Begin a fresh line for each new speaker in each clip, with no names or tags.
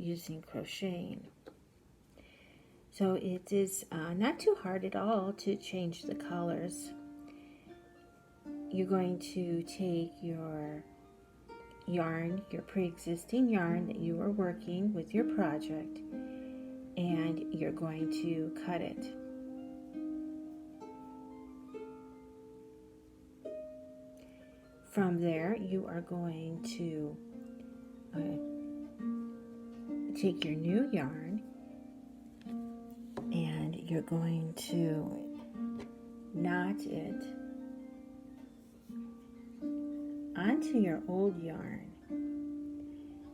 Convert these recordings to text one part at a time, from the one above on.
using crocheting. So it is not too hard at all to change the colors. You're going to take your yarn, your pre-existing yarn that you are working with your project, and you're going to cut it. From there, you are going to take your new yarn and you're going to knot it onto your old yarn,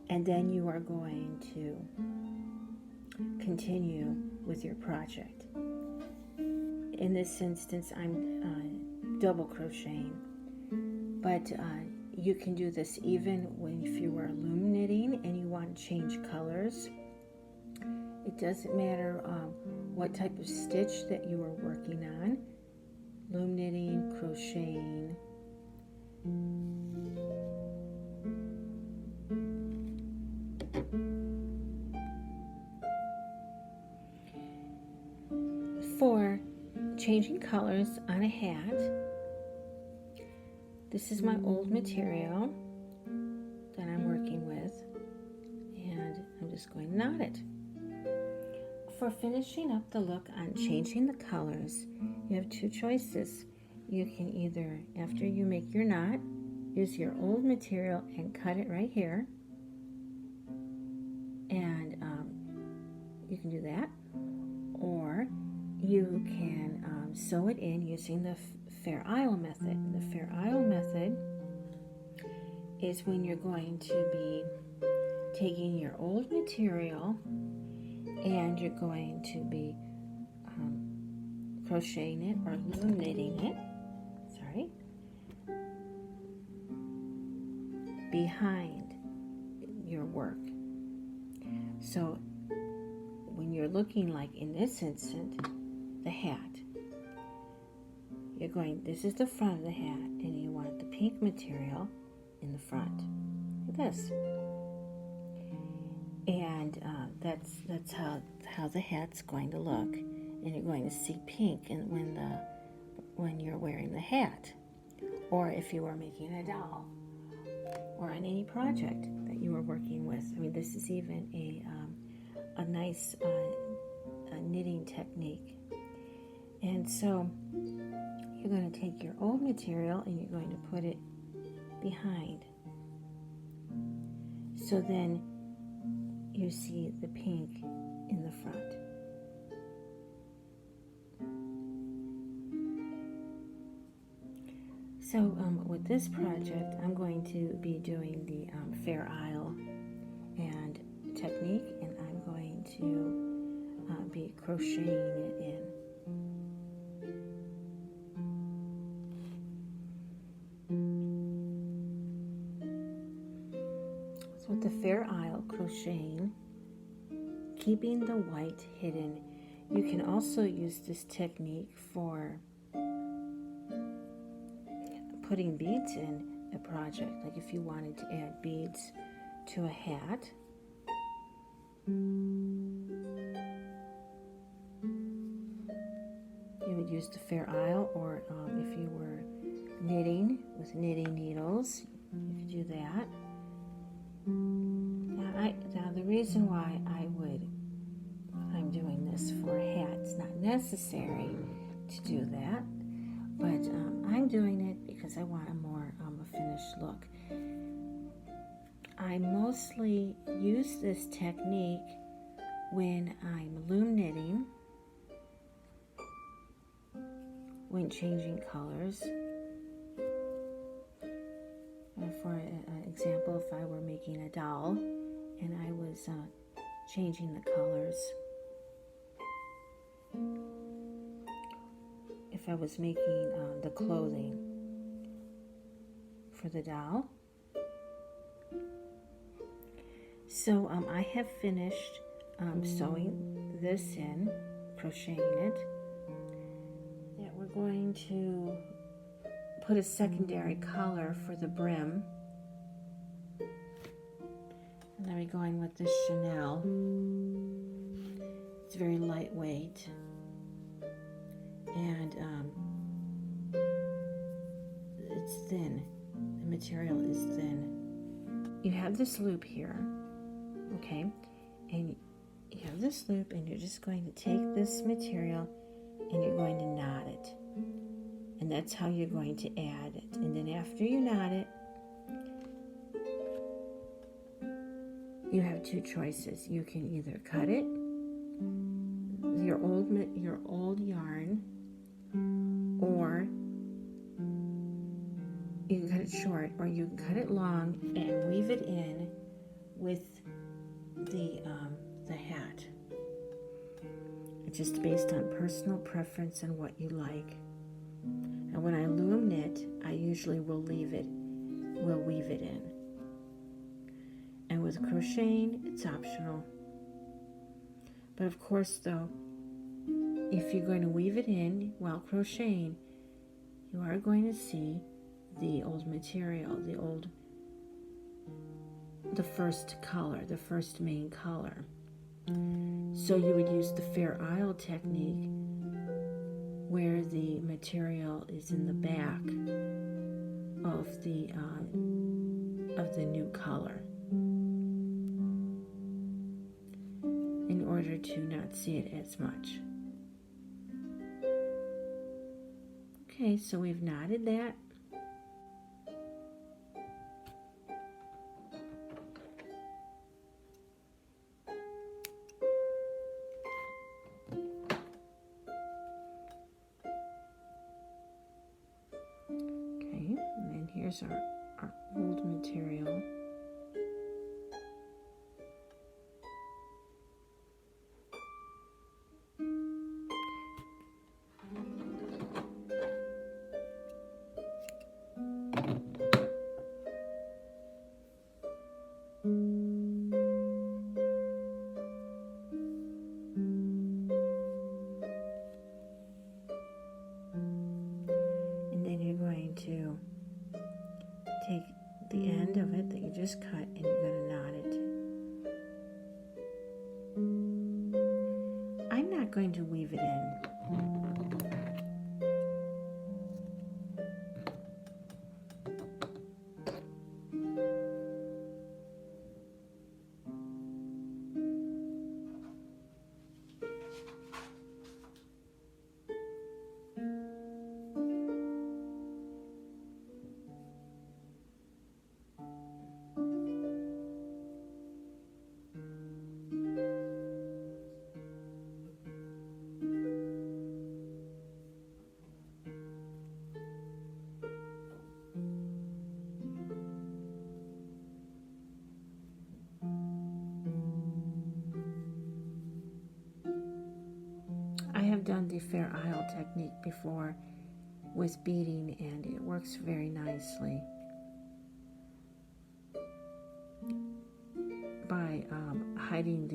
and then you are going to continue with your project. In this instance, I'm double crocheting, but you can do this even if you are loom knitting and you want to change colors. It doesn't matter what type of stitch that you are working on. Loom knitting, crocheting. For changing colors on a hat, this is my old material that I'm working with, and I'm just going to knot it. For finishing up the look on changing the colors, you have two choices. You can either, after you make your knot, use your old material and cut it right here, and you can do that, or you can sew it in using the Fair Isle method. The Fair Isle method is when you're going to be taking your old material and you're going to be crocheting it or loom knitting it, behind your work. So when you're looking like in this instance, the hat, you're going, this is the front of the hat, and you want the pink material in the front, like this. And that's how the hat's going to look, and you're going to see pink and when you're wearing the hat, or if you are making a doll, or on any project that you are working with. I mean, this is even a nice knitting technique. And so you're going to take your old material and you're going to put it behind. So then you see the pink in the front. So with this project, I'm going to be doing the Fair Isle and technique, and I'm going to be crocheting it in. So with the Fair Isle crocheting, keeping the white hidden, you can also use this technique for putting beads in a project. Like if you wanted to add beads to a hat, you would use the Fair Isle, or if you were knitting with knitting needles, you could do that. Now the reason why I'm doing this for a hat, it's not necessary to do that, but I'm doing it because I want a more a finished look. I mostly use this technique when I'm loom knitting, when changing colors. For example, if I were making a doll and I was changing the colors, if I was making the clothing for the doll. So I have finished sewing this in, crocheting it. Yeah, we're going to put a secondary color for the brim. And then we're going with this Chanel. It's very lightweight. And it's thin. The material is thin. You have this loop here, okay? And you have this loop, and you're just going to take this material and you're going to knot it. And that's how you're going to add it. And then after you knot it, you have two choices. You can either cut it, your old yarn, or you can cut it short, or you can cut it long and weave it in with the hat. It's just based on personal preference and what you like. And when I loom knit, I usually will weave it in. And with crocheting, it's optional. But of course, though, if you're going to weave it in while crocheting, you are going to see the old material, the first color, the first main color. So you would use the Fair Isle technique, where the material is in the back of the new color, in order to not see it as much. Okay, so we've knotted that. Okay, and then here's our old material. To take the end of it that you just cut and you're going to knot it. I'm not going to weave it in. Done the Fair Isle technique before with beading, and it works very nicely by hiding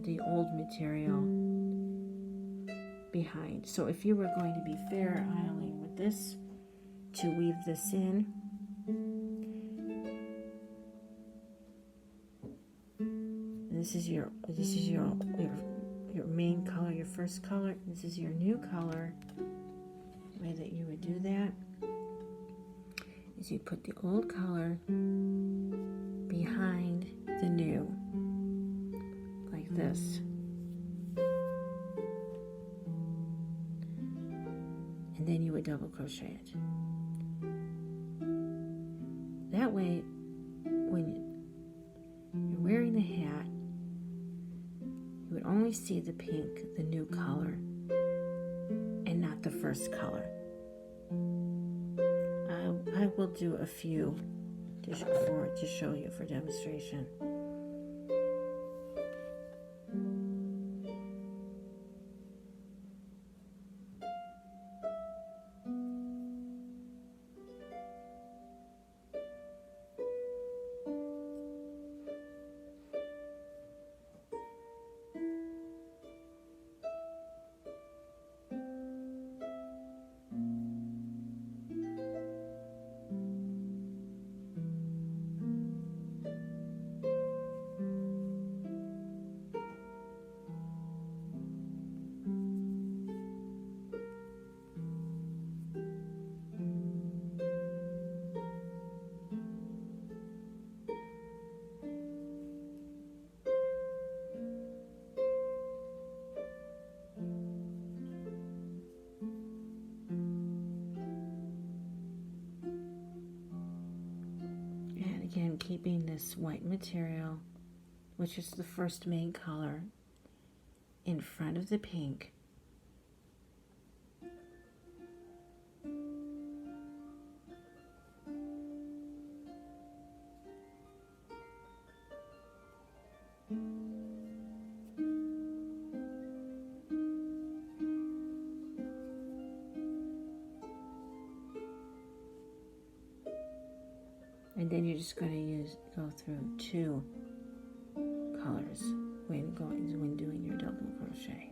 the old material behind. So if you were going to be Fair Isling with this, to weave this in, this is your main color, your first color. This is your new color. The way that you would do that is you put the old color behind the new, like this. And then you would double crochet it. That way, when you're wearing the hat, you would only see the pink, the new color, and not the first color. I will do a few to show you for demonstration. keeping this white material, which is the first main color, in front of the pink. And then you're just going to go through 2 colors when doing your double crochet.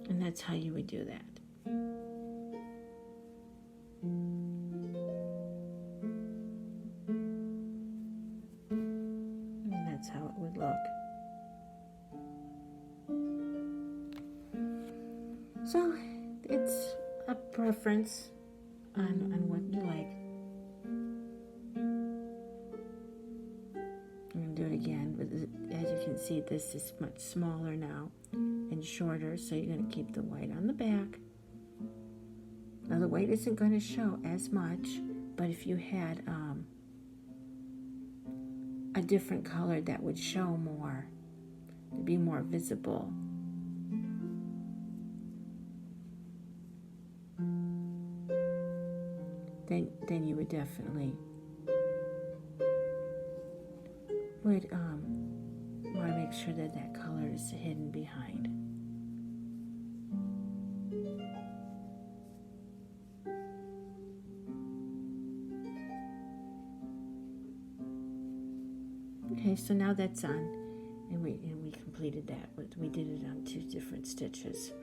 And that's how you would do that. And that's how it would look. So it's a preference on what you like. I'm going to do it again, but as you can see, this is much smaller now and shorter, so you're going to keep the white on the back. Now the white isn't going to show as much, but if you had a different color that would show more, to be more visible. Then you would definitely want to make sure that that color is hidden behind. Okay, so now that's on, and we completed that. We did it on 2 different stitches.